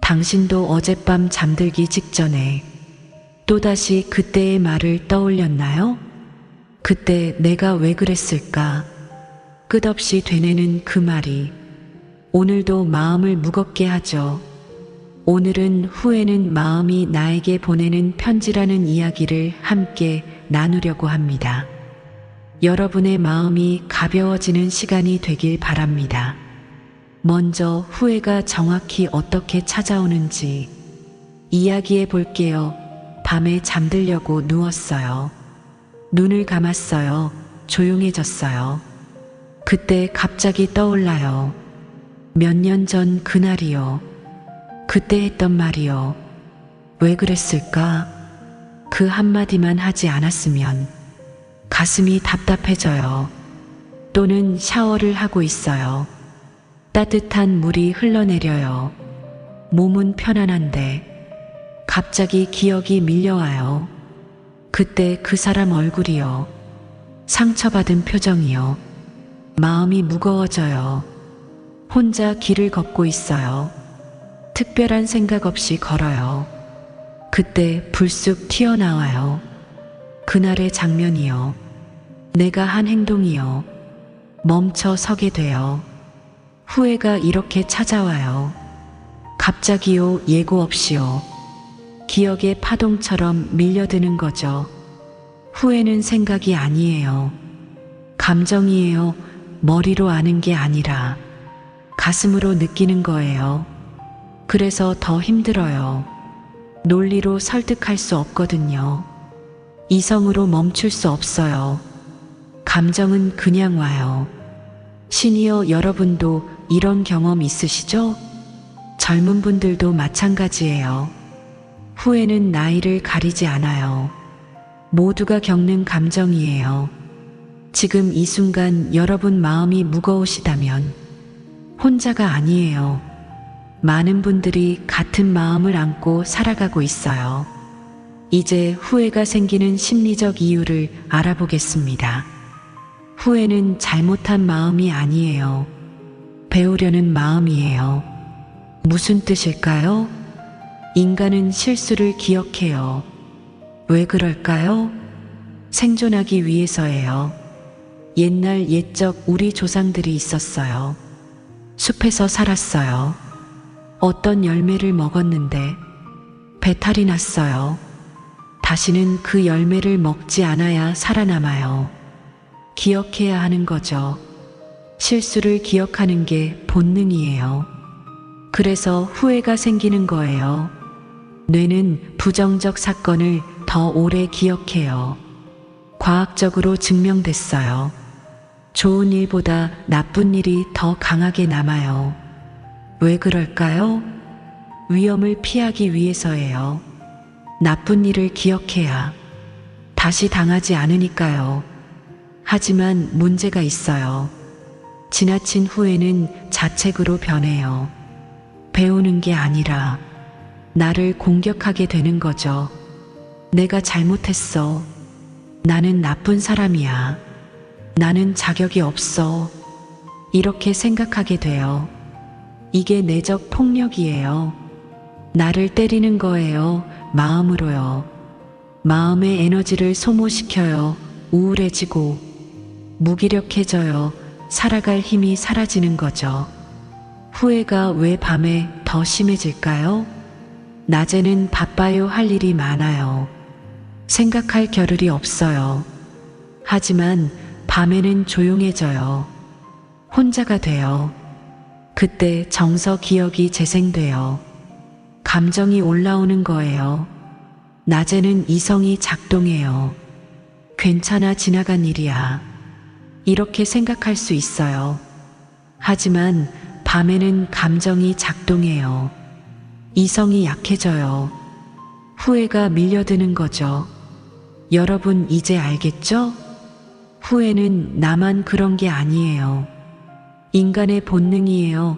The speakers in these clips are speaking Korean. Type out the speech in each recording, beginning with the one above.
당신도 어젯밤 잠들기 직전에 또다시 그때의 말을 떠올렸나요? 그때 내가 왜 그랬을까? 끝없이 되뇌는 그 말이 오늘도 마음을 무겁게 하죠. 오늘은 후회는 마음이 나에게 보내는 편지라는 이야기를 함께 나누려고 합니다. 여러분의 마음이 가벼워지는 시간이 되길 바랍니다. 먼저 후회가 정확히 어떻게 찾아오는지 이야기해 볼게요. 밤에 잠들려고 누웠어요. 눈을 감았어요. 조용해졌어요. 그때 갑자기 떠올라요. 몇 년 전 그날이요. 그때 했던 말이요. 왜 그랬을까? 그 한마디만 하지 않았으면 가슴이 답답해져요. 또는 샤워를 하고 있어요. 따뜻한 물이 흘러내려요. 몸은 편안한데 갑자기 기억이 밀려와요. 그때 그 사람 얼굴이요. 상처받은 표정이요. 마음이 무거워져요. 혼자 길을 걷고 있어요. 특별한 생각 없이 걸어요. 그때 불쑥 튀어나와요. 그날의 장면이요. 내가 한 행동이요. 멈춰 서게 돼요. 후회가 이렇게 찾아와요. 갑자기요, 예고 없이요. 기억의 파동처럼 밀려드는 거죠. 후회는 생각이 아니에요. 감정이에요. 머리로 아는 게 아니라 가슴으로 느끼는 거예요. 그래서 더 힘들어요. 논리로 설득할 수 없거든요. 이성으로 멈출 수 없어요. 감정은 그냥 와요. 시니어 여러분도 이런 경험 있으시죠? 젊은 분들도 마찬가지예요. 후회는 나이를 가리지 않아요. 모두가 겪는 감정이에요. 지금 이 순간 여러분 마음이 무거우시다면 혼자가 아니에요. 많은 분들이 같은 마음을 안고 살아가고 있어요. 이제 후회가 생기는 심리적 이유를 알아보겠습니다. 후회는 잘못한 마음이 아니에요. 배우려는 마음이에요. 무슨 뜻일까요? 인간은 실수를 기억해요. 왜 그럴까요? 생존하기 위해서예요. 옛날 옛적 우리 조상들이 있었어요. 숲에서 살았어요. 어떤 열매를 먹었는데 배탈이 났어요. 다시는 그 열매를 먹지 않아야 살아남아요. 기억해야 하는 거죠. 실수를 기억하는 게 본능이에요. 그래서 후회가 생기는 거예요. 뇌는 부정적 사건을 더 오래 기억해요. 과학적으로 증명됐어요. 좋은 일보다 나쁜 일이 더 강하게 남아요. 왜 그럴까요? 위험을 피하기 위해서예요. 나쁜 일을 기억해야 다시 당하지 않으니까요. 하지만 문제가 있어요. 지나친 후회는 자책으로 변해요. 배우는 게 아니라 나를 공격하게 되는 거죠. 내가 잘못했어. 나는 나쁜 사람이야. 나는 자격이 없어. 이렇게 생각하게 돼요. 이게 내적 폭력이에요. 나를 때리는 거예요. 마음으로요. 마음의 에너지를 소모시켜요. 우울해지고 무기력해져요. 살아갈 힘이 사라지는 거죠. 후회가 왜 밤에 더 심해질까요? 낮에는 바빠요. 할 일이 많아요. 생각할 겨를이 없어요. 하지만 밤에는 조용해져요. 혼자가 돼요. 그때 정서 기억이 재생돼요. 감정이 올라오는 거예요. 낮에는 이성이 작동해요. 괜찮아, 지나간 일이야. 이렇게 생각할 수 있어요. 하지만 밤에는 감정이 작동해요. 이성이 약해져요. 후회가 밀려드는 거죠. 여러분 이제 알겠죠? 후회는 나만 그런 게 아니에요. 인간의 본능이에요.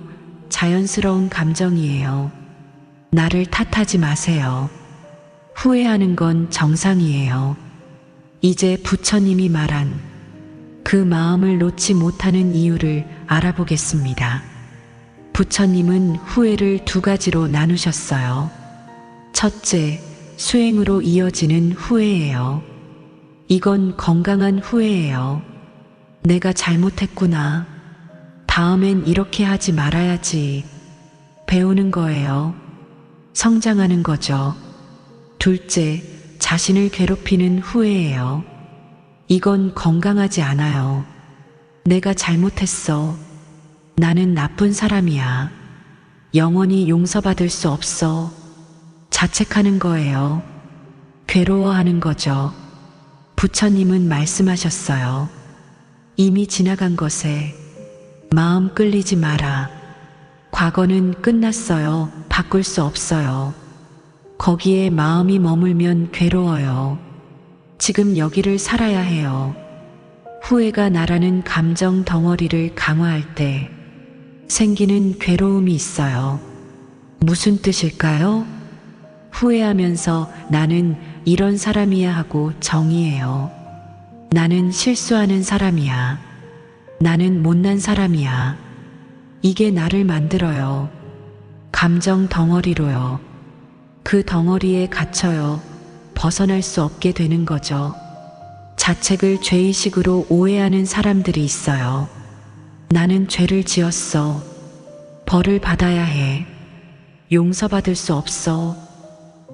자연스러운 감정이에요. 나를 탓하지 마세요. 후회하는 건 정상이에요. 이제 부처님이 말한 그 마음을 놓지 못하는 이유를 알아보겠습니다. 부처님은 후회를 두 가지로 나누셨어요. 첫째, 수행으로 이어지는 후회예요. 이건 건강한 후회예요. 내가 잘못했구나. 다음엔 이렇게 하지 말아야지. 배우는 거예요. 성장하는 거죠. 둘째, 자신을 괴롭히는 후회예요. 이건 건강하지 않아요. 내가 잘못했어. 나는 나쁜 사람이야. 영원히 용서받을 수 없어. 자책하는 거예요. 괴로워하는 거죠. 부처님은 말씀하셨어요. 이미 지나간 것에 마음 끌리지 마라. 과거는 끝났어요. 바꿀 수 없어요. 거기에 마음이 머물면 괴로워요. 지금 여기를 살아야 해요. 후회가 나라는 감정 덩어리를 강화할 때 생기는 괴로움이 있어요. 무슨 뜻일까요? 후회하면서 나는 이런 사람이야 하고 정의해요. 나는 실수하는 사람이야. 나는 못난 사람이야. 이게 나를 만들어요. 감정 덩어리로요. 그 덩어리에 갇혀요. 벗어날 수 없게 되는 거죠. 자책을 죄의식으로 오해하는 사람들이 있어요. 나는 죄를 지었어. 벌을 받아야 해. 용서받을 수 없어.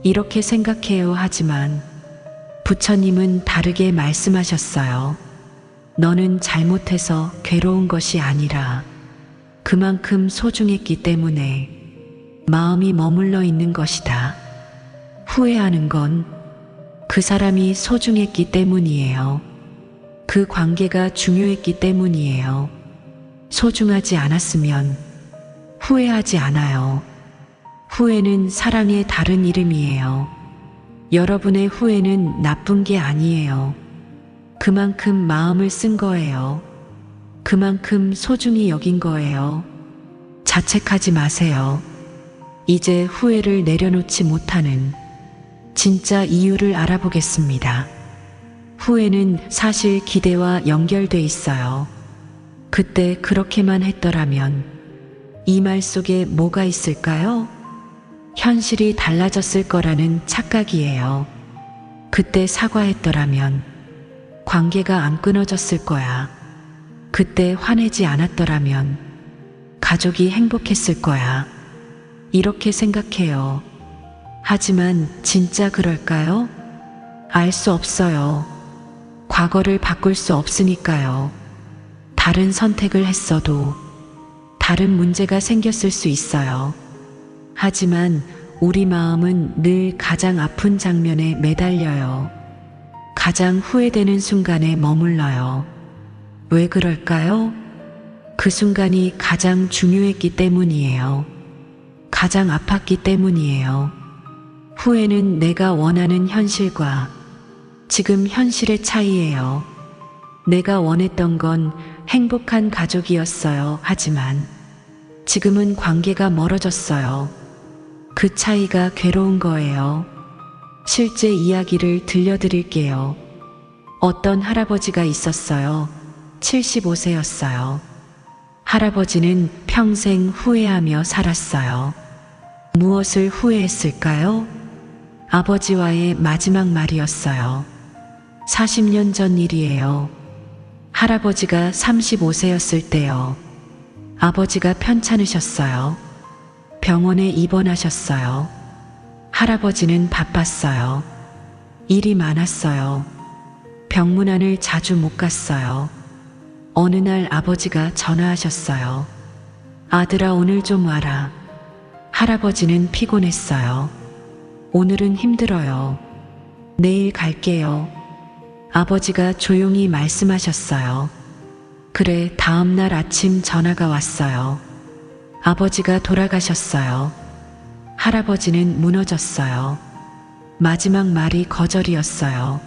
이렇게 생각해요. 하지만 부처님은 다르게 말씀하셨어요. 너는 잘못해서 괴로운 것이 아니라 그만큼 소중했기 때문에 마음이 머물러 있는 것이다. 후회하는 건 그 사람이 소중했기 때문이에요. 그 관계가 중요했기 때문이에요. 소중하지 않았으면 후회하지 않아요. 후회는 사랑의 다른 이름이에요. 여러분의 후회는 나쁜 게 아니에요. 그만큼 마음을 쓴 거예요. 그만큼 소중히 여긴 거예요. 자책하지 마세요. 이제 후회를 내려놓지 못하는 진짜 이유를 알아보겠습니다. 후회는 사실 기대와 연결돼 있어요. 그때 그렇게만 했더라면 이 말 속에 뭐가 있을까요? 현실이 달라졌을 거라는 착각이에요. 그때 사과했더라면 관계가 안 끊어졌을 거야. 그때 화내지 않았더라면 가족이 행복했을 거야. 이렇게 생각해요. 하지만 진짜 그럴까요? 알 수 없어요. 과거를 바꿀 수 없으니까요. 다른 선택을 했어도 다른 문제가 생겼을 수 있어요. 하지만 우리 마음은 늘 가장 아픈 장면에 매달려요. 가장 후회되는 순간에 머물러요. 왜 그럴까요? 그 순간이 가장 중요했기 때문이에요. 가장 아팠기 때문이에요. 후회는 내가 원하는 현실과 지금 현실의 차이예요. 내가 원했던 건 행복한 가족이었어요. 하지만 지금은 관계가 멀어졌어요. 그 차이가 괴로운 거예요. 실제 이야기를 들려드릴게요. 어떤 할아버지가 있었어요. 75세였어요. 할아버지는 평생 후회하며 살았어요. 무엇을 후회했을까요? 아버지와의 마지막 말이었어요. 40년 전 일이에요. 할아버지가 35세였을 때요. 아버지가 편찮으셨어요. 병원에 입원하셨어요. 할아버지는 바빴어요. 일이 많았어요. 병문안을 자주 못 갔어요. 어느 날 아버지가 전화하셨어요. 아들아, 오늘 좀 와라. 할아버지는 피곤했어요. 오늘은 힘들어요. 내일 갈게요. 아버지가 조용히 말씀하셨어요. 그래, 다음 날 아침 전화가 왔어요. 아버지가 돌아가셨어요. 할아버지는 무너졌어요. 마지막 말이 거절이었어요.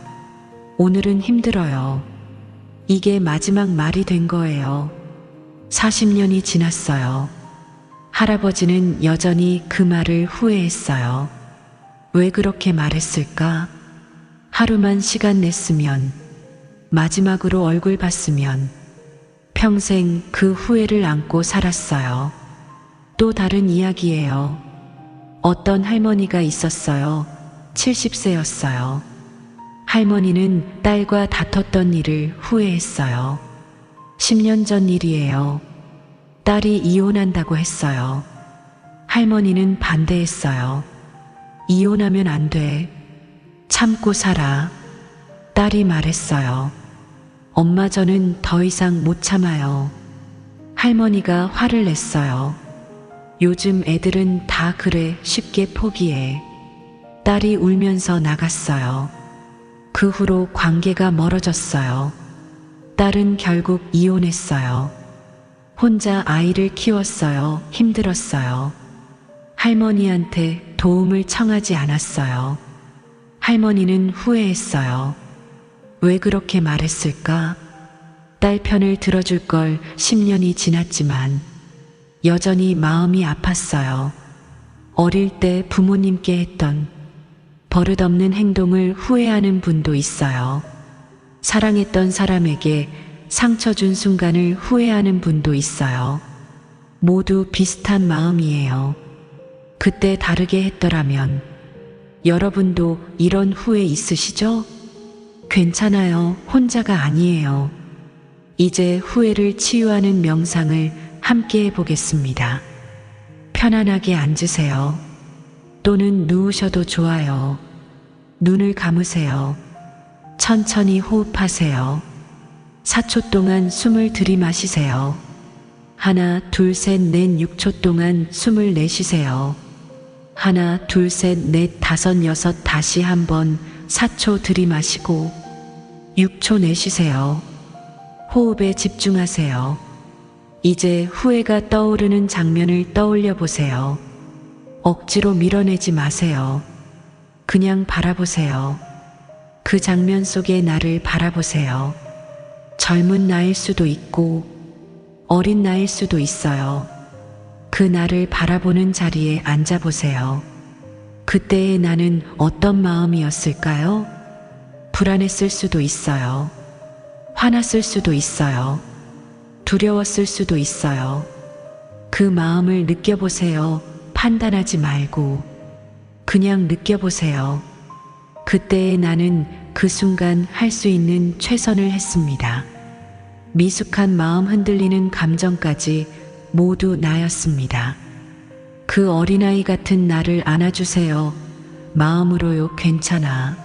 오늘은 힘들어요. 이게 마지막 말이 된 거예요. 40년이 지났어요. 할아버지는 여전히 그 말을 후회했어요. 왜 그렇게 말했을까? 하루만 시간 냈으면, 마지막으로 얼굴 봤으면 평생 그 후회를 안고 살았어요. 또 다른 이야기예요. 어떤 할머니가 있었어요. 70세였어요. 할머니는 딸과 다퉜던 일을 후회했어요. 10년 전 일이에요. 딸이 이혼한다고 했어요. 할머니는 반대했어요. 이혼하면 안 돼. 참고 살아. 딸이 말했어요. 엄마, 저는 더 이상 못 참아요. 할머니가 화를 냈어요. 요즘 애들은 다 그래, 쉽게 포기해. 딸이 울면서 나갔어요. 그 후로 관계가 멀어졌어요. 딸은 결국 이혼했어요. 혼자 아이를 키웠어요. 힘들었어요. 할머니한테 도움을 청하지 않았어요. 할머니는 후회했어요. 왜 그렇게 말했을까? 딸 편을 들어줄 걸. 10년이 지났지만 여전히 마음이 아팠어요. 어릴 때 부모님께 했던 버릇없는 행동을 후회하는 분도 있어요. 사랑했던 사람에게 상처 준 순간을 후회하는 분도 있어요. 모두 비슷한 마음이에요. 그때 다르게 했더라면. 여러분도 이런 후회 있으시죠? 괜찮아요. 혼자가 아니에요. 이제 후회를 치유하는 명상을 함께 해보겠습니다. 편안하게 앉으세요. 또는 누우셔도 좋아요. 눈을 감으세요. 천천히 호흡하세요. 4초 동안 숨을 들이마시세요. 하나, 둘, 셋, 넷, 6초 동안 숨을 내쉬세요. 하나, 둘, 셋, 넷, 다섯, 여섯, 다시 한번 4초 들이마시고 6초 내쉬세요. 호흡에 집중하세요. 이제 후회가 떠오르는 장면을 떠올려 보세요. 억지로 밀어내지 마세요. 그냥 바라보세요. 그 장면 속의 나를 바라보세요. 젊은 나일 수도 있고 어린 나일 수도 있어요. 그 나를 바라보는 자리에 앉아보세요. 그때의 나는 어떤 마음이었을까요? 불안했을 수도 있어요. 화났을 수도 있어요. 두려웠을 수도 있어요. 그 마음을 느껴보세요. 판단하지 말고 그냥 느껴보세요. 그때의 나는 그 순간 할 수 있는 최선을 했습니다. 미숙한 마음, 흔들리는 감정까지 모두 나였습니다. 그 어린아이 같은 나를 안아주세요. 마음으로요. 괜찮아.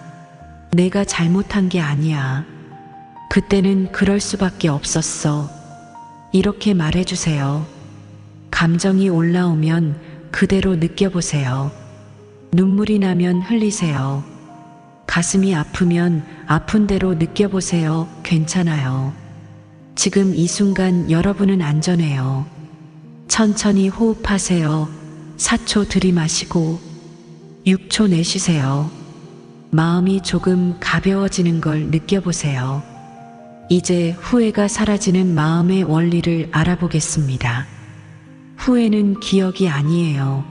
내가 잘못한 게 아니야. 그때는 그럴 수밖에 없었어. 이렇게 말해주세요. 감정이 올라오면 그대로 느껴보세요. 눈물이 나면 흘리세요. 가슴이 아프면 아픈 대로 느껴보세요. 괜찮아요. 지금 이 순간 여러분은 안전해요. 천천히 호흡하세요. 4초 들이마시고 6초 내쉬세요. 마음이 조금 가벼워지는 걸 느껴보세요. 이제 후회가 사라지는 마음의 원리를 알아보겠습니다. 후회는 기억이 아니에요.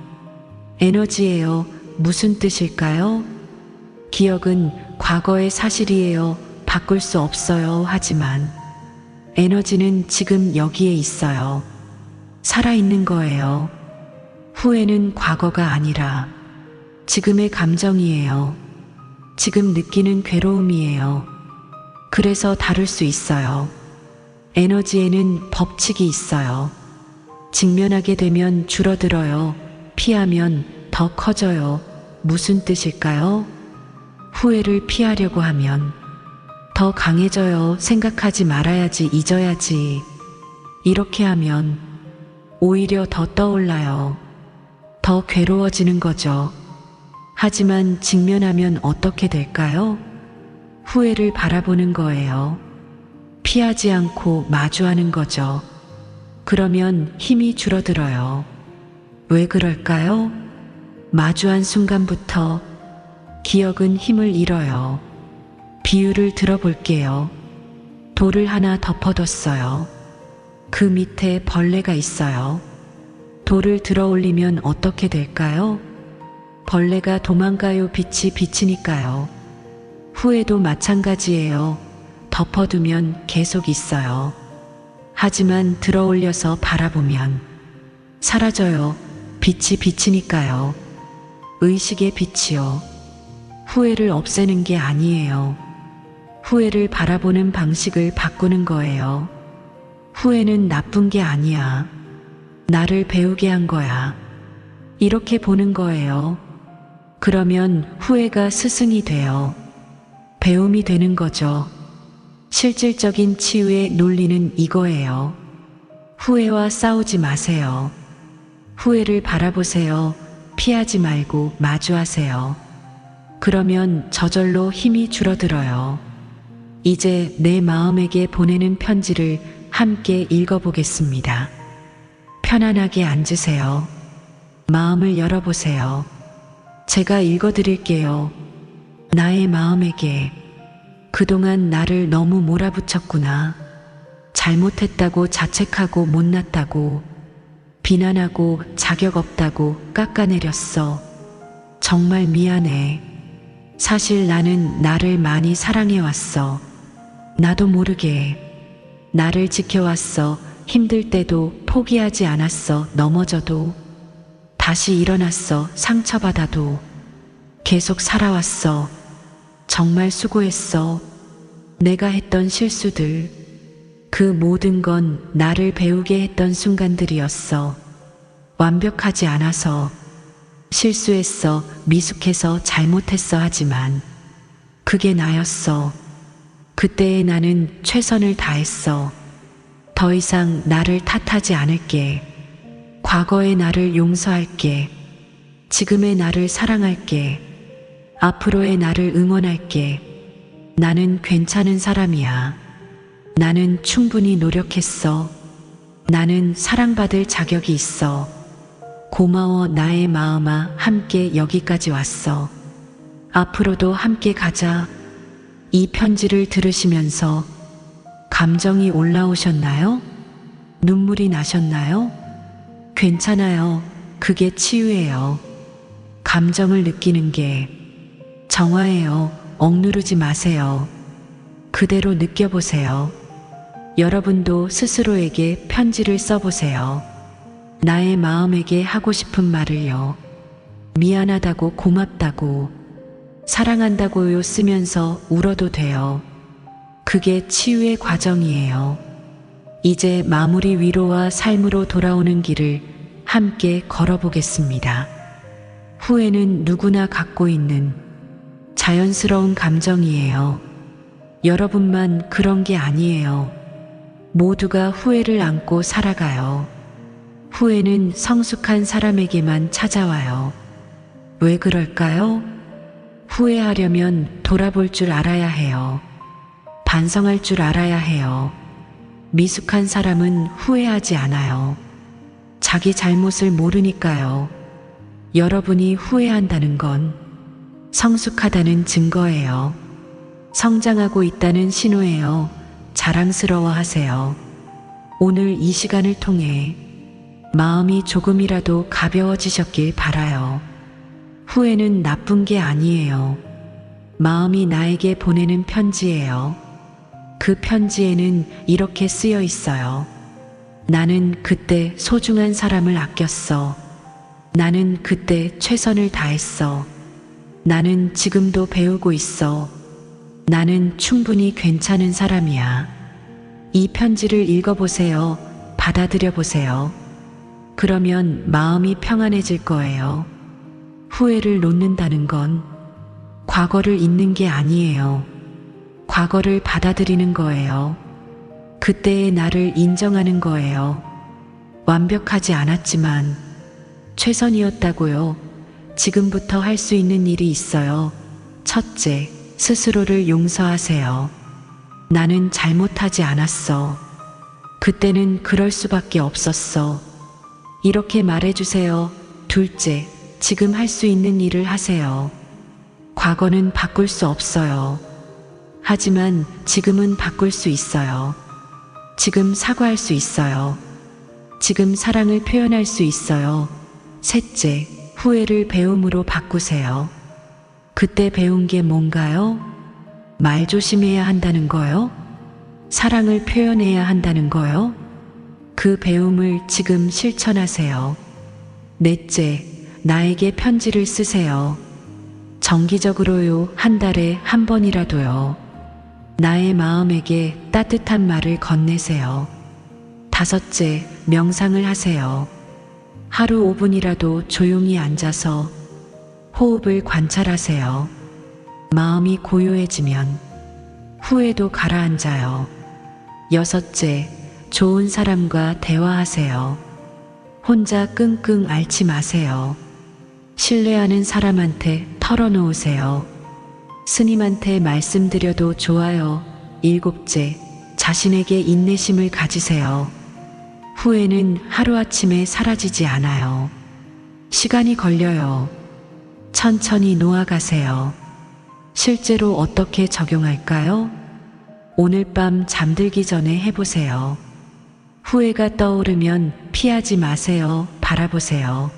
에너지예요. 무슨 뜻일까요? 기억은 과거의 사실이에요. 바꿀 수 없어요. 하지만 에너지는 지금 여기에 있어요. 살아있는 거예요. 후회는 과거가 아니라 지금의 감정이에요. 지금 느끼는 괴로움이에요. 그래서 다룰 수 있어요. 에너지에는 법칙이 있어요. 직면하게 되면 줄어들어요. 피하면 더 커져요. 무슨 뜻일까요? 후회를 피하려고 하면 더 강해져요. 생각하지 말아야지, 잊어야지. 이렇게 하면 오히려 더 떠올라요. 더 괴로워지는 거죠. 하지만 직면하면 어떻게 될까요? 후회를 바라보는 거예요. 피하지 않고 마주하는 거죠. 그러면 힘이 줄어들어요. 왜 그럴까요? 마주한 순간부터 기억은 힘을 잃어요. 비유를 들어볼게요. 돌을 하나 덮어뒀어요. 그 밑에 벌레가 있어요. 돌을 들어 올리면 어떻게 될까요? 벌레가 도망가요. 빛이 비치니까요. 후회도 마찬가지예요. 덮어두면 계속 있어요. 하지만 들어 올려서 바라보면 사라져요. 빛이 비치니까요. 의식의 빛이요. 후회를 없애는 게 아니에요. 후회를 바라보는 방식을 바꾸는 거예요. 후회는 나쁜 게 아니야. 나를 배우게 한 거야. 이렇게 보는 거예요. 그러면 후회가 스승이 돼요. 배움이 되는 거죠. 실질적인 치유의 논리는 이거예요. 후회와 싸우지 마세요. 후회를 바라보세요. 피하지 말고 마주하세요. 그러면 저절로 힘이 줄어들어요. 이제 내 마음에게 보내는 편지를 함께 읽어보겠습니다. 편안하게 앉으세요. 마음을 열어보세요. 제가 읽어드릴게요. 나의 마음에게 그동안 나를 너무 몰아붙였구나. 잘못했다고 자책하고 못났다고 비난하고 자격 없다고 깎아내렸어. 정말 미안해. 사실 나는 나를 많이 사랑해왔어. 나도 모르게 나를 지켜왔어. 힘들 때도 포기하지 않았어. 넘어져도 다시 일어났어. 상처받아도 계속 살아왔어. 정말 수고했어. 내가 했던 실수들, 그 모든 건 나를 배우게 했던 순간들이었어. 완벽하지 않아서, 실수했어, 미숙해서 잘못했어. 하지만 그게 나였어. 그때의 나는 최선을 다했어. 더 이상 나를 탓하지 않을게. 과거의 나를 용서할게. 지금의 나를 사랑할게. 앞으로의 나를 응원할게. 나는 괜찮은 사람이야. 나는 충분히 노력했어. 나는 사랑받을 자격이 있어. 고마워 나의 마음아. 함께 여기까지 왔어. 앞으로도 함께 가자. 이 편지를 들으시면서 감정이 올라오셨나요? 눈물이 나셨나요? 괜찮아요. 그게 치유예요. 감정을 느끼는 게 정화예요. 억누르지 마세요. 그대로 느껴보세요. 여러분도 스스로에게 편지를 써보세요. 나의 마음에게 하고 싶은 말을요. 미안하다고, 고맙다고, 사랑한다고요 쓰면서 울어도 돼요. 그게 치유의 과정이에요. 이제 마무리 위로와 삶으로 돌아오는 길을 함께 걸어보겠습니다. 후회는 누구나 갖고 있는 자연스러운 감정이에요. 여러분만 그런 게 아니에요. 모두가 후회를 안고 살아가요. 후회는 성숙한 사람에게만 찾아와요. 왜 그럴까요? 후회하려면 돌아볼 줄 알아야 해요. 반성할 줄 알아야 해요. 미숙한 사람은 후회하지 않아요. 자기 잘못을 모르니까요. 여러분이 후회한다는 건 성숙하다는 증거예요. 성장하고 있다는 신호예요. 자랑스러워 하세요. 오늘 이 시간을 통해 마음이 조금이라도 가벼워지셨길 바라요. 후회는 나쁜 게 아니에요. 마음이 나에게 보내는 편지예요. 그 편지에는 이렇게 쓰여 있어요. 나는 그때 소중한 사람을 아꼈어. 나는 그때 최선을 다했어. 나는 지금도 배우고 있어. 나는 충분히 괜찮은 사람이야. 이 편지를 읽어보세요. 받아들여 보세요. 그러면 마음이 평안해질 거예요. 후회를 놓는다는 건 과거를 잊는 게 아니에요. 과거를 받아들이는 거예요. 그때의 나를 인정하는 거예요. 완벽하지 않았지만 최선이었다고요. 지금부터 할 수 있는 일이 있어요. 첫째, 스스로를 용서하세요. 나는 잘못하지 않았어. 그때는 그럴 수밖에 없었어. 이렇게 말해주세요. 둘째, 지금 할 수 있는 일을 하세요. 과거는 바꿀 수 없어요. 하지만 지금은 바꿀 수 있어요. 지금 사과할 수 있어요. 지금 사랑을 표현할 수 있어요. 셋째, 후회를 배움으로 바꾸세요. 그때 배운 게 뭔가요? 말 조심해야 한다는 거요? 사랑을 표현해야 한다는 거요? 그 배움을 지금 실천하세요. 넷째, 나에게 편지를 쓰세요. 정기적으로요, 한 달에 한 번이라도요. 나의 마음에게 따뜻한 말을 건네세요. 다섯째, 명상을 하세요. 하루 5분이라도 조용히 앉아서 호흡을 관찰하세요. 마음이 고요해지면 후회도 가라앉아요. 여섯째, 좋은 사람과 대화하세요. 혼자 끙끙 앓지 마세요. 신뢰하는 사람한테 털어놓으세요. 스님한테 말씀드려도 좋아요. 일곱째, 자신에게 인내심을 가지세요. 후회는 하루아침에 사라지지 않아요. 시간이 걸려요. 천천히 놓아가세요. 실제로 어떻게 적용할까요? 오늘 밤 잠들기 전에 해보세요. 후회가 떠오르면 피하지 마세요. 바라보세요.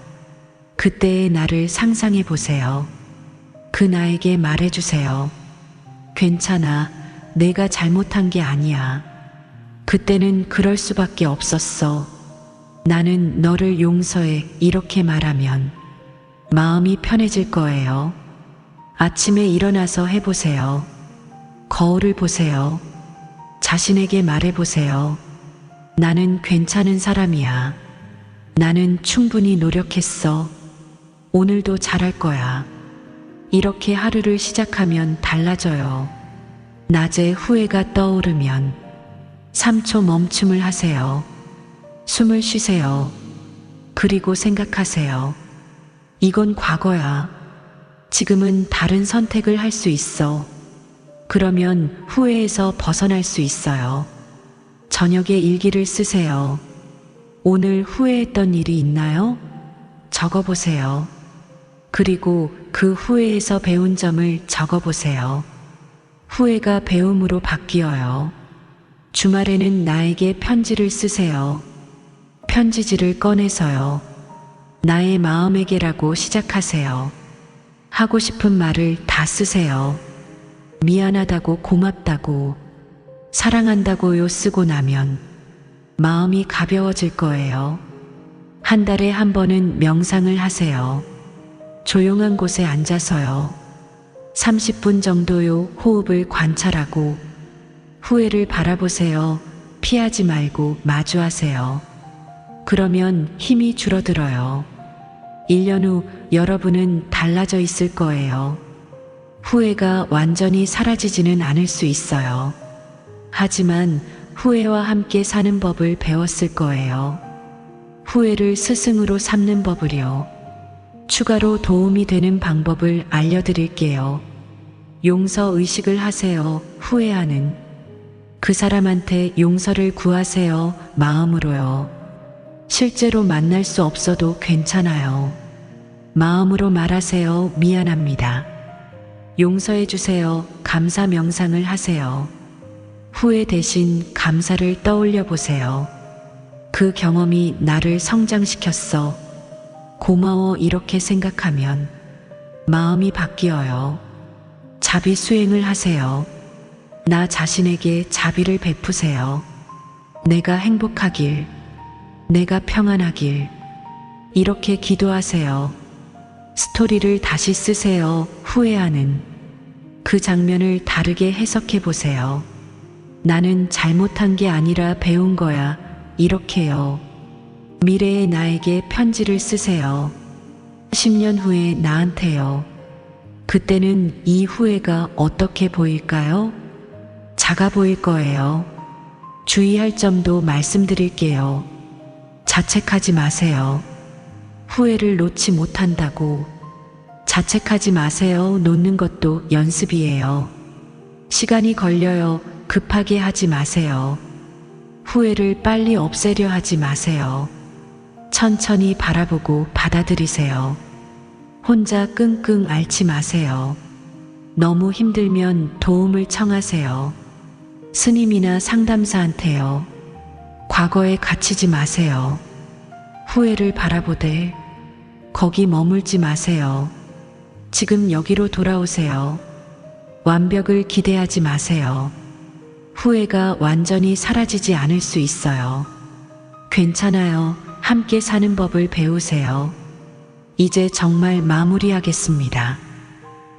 그때의 나를 상상해 보세요. 그 나에게 말해주세요. 괜찮아. 내가 잘못한 게 아니야. 그때는 그럴 수밖에 없었어. 나는 너를 용서해. 이렇게 말하면 마음이 편해질 거예요. 아침에 일어나서 해보세요. 거울을 보세요. 자신에게 말해보세요. 나는 괜찮은 사람이야. 나는 충분히 노력했어. 오늘도 잘할 거야. 이렇게 하루를 시작하면 달라져요. 낮에 후회가 떠오르면 3초 멈춤을 하세요. 숨을 쉬세요. 그리고 생각하세요. 이건 과거야. 지금은 다른 선택을 할 수 있어. 그러면 후회에서 벗어날 수 있어요. 저녁에 일기를 쓰세요. 오늘 후회했던 일이 있나요? 적어보세요. 그리고 그 후회에서 배운 점을 적어보세요. 후회가 배움으로 바뀌어요. 주말에는 나에게 편지를 쓰세요. 편지지를 꺼내서요. 나의 마음에게라고 시작하세요. 하고 싶은 말을 다 쓰세요. 미안하다고, 고맙다고, 사랑한다고요 쓰고 나면 마음이 가벼워질 거예요. 한 달에 한 번은 명상을 하세요. 조용한 곳에 앉아서요. 30분 정도요. 호흡을 관찰하고 후회를 바라보세요. 피하지 말고 마주하세요. 그러면 힘이 줄어들어요. 1년 후 여러분은 달라져 있을 거예요. 후회가 완전히 사라지지는 않을 수 있어요. 하지만 후회와 함께 사는 법을 배웠을 거예요. 후회를 스승으로 삼는 법을요. 추가로 도움이 되는 방법을 알려드릴게요. 용서 의식을 하세요. 후회하는 그 사람한테 용서를 구하세요. 마음으로요. 실제로 만날 수 없어도 괜찮아요. 마음으로 말하세요. 미안합니다. 용서해 주세요. 감사 명상을 하세요. 후회 대신 감사를 떠올려 보세요. 그 경험이 나를 성장시켰어. 고마워. 이렇게 생각하면 마음이 바뀌어요. 자비 수행을 하세요. 나 자신에게 자비를 베푸세요. 내가 행복하길, 내가 평안하길, 이렇게 기도하세요. 스토리를 다시 쓰세요. 후회하는 그 장면을 다르게 해석해 보세요. 나는 잘못한 게 아니라 배운 거야. 이렇게요. 미래의 나에게 편지를 쓰세요. 10년 후에 나한테요. 그때는 이 후회가 어떻게 보일까요? 작아 보일 거예요. 주의할 점도 말씀드릴게요. 자책하지 마세요. 후회를 놓지 못한다고. 자책하지 마세요. 놓는 것도 연습이에요. 시간이 걸려요. 급하게 하지 마세요. 후회를 빨리 없애려 하지 마세요. 천천히 바라보고 받아들이세요. 혼자 끙끙 앓지 마세요. 너무 힘들면 도움을 청하세요. 스님이나 상담사한테요. 과거에 갇히지 마세요. 후회를 바라보되 거기 머물지 마세요. 지금 여기로 돌아오세요. 완벽을 기대하지 마세요. 후회가 완전히 사라지지 않을 수 있어요. 괜찮아요. 함께 사는 법을 배우세요. 이제 정말 마무리하겠습니다.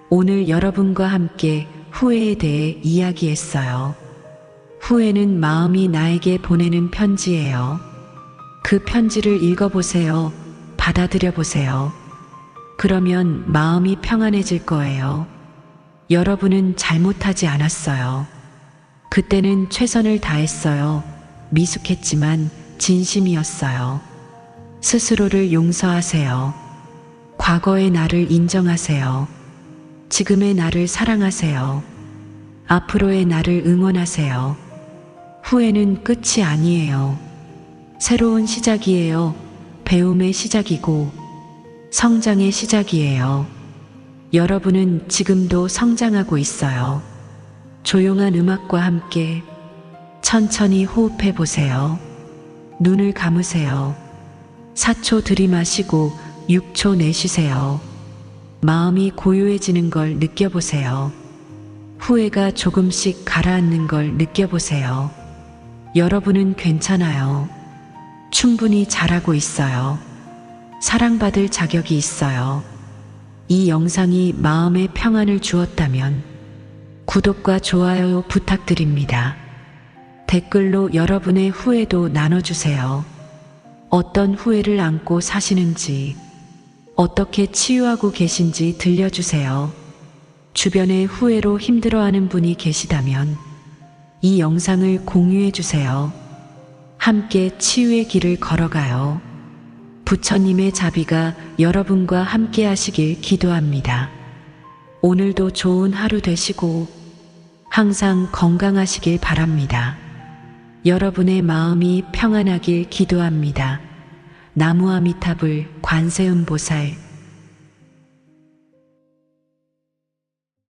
오늘 여러분과 함께 후회에 대해 이야기했어요. 후회는 마음이 나에게 보내는 편지예요. 그 편지를 읽어보세요. 받아들여 보세요. 그러면 마음이 평안해질 거예요. 여러분은 잘못하지 않았어요. 그때는 최선을 다했어요. 미숙했지만 진심이었어요. 스스로를 용서하세요. 과거의 나를 인정하세요. 지금의 나를 사랑하세요. 앞으로의 나를 응원하세요. 후회는 끝이 아니에요. 새로운 시작이에요. 배움의 시작이고 성장의 시작이에요. 여러분은 지금도 성장하고 있어요. 조용한 음악과 함께 천천히 호흡해 보세요. 눈을 감으세요. 4초 들이마시고 6초 내쉬세요. 마음이 고요해지는 걸 느껴보세요. 후회가 조금씩 가라앉는 걸 느껴보세요. 여러분은 괜찮아요. 충분히 잘하고 있어요. 사랑받을 자격이 있어요. 이 영상이 마음의 평안을 주었다면 구독과 좋아요 부탁드립니다. 댓글로 여러분의 후회도 나눠주세요. 어떤 후회를 안고 사시는지, 어떻게 치유하고 계신지 들려주세요. 주변에 후회로 힘들어하는 분이 계시다면 이 영상을 공유해주세요. 함께 치유의 길을 걸어가요. 부처님의 자비가 여러분과 함께 하시길 기도합니다. 오늘도 좋은 하루 되시고 항상 건강하시길 바랍니다. 여러분의 마음이 평안하길 기도합니다. 나무아미타불 관세음보살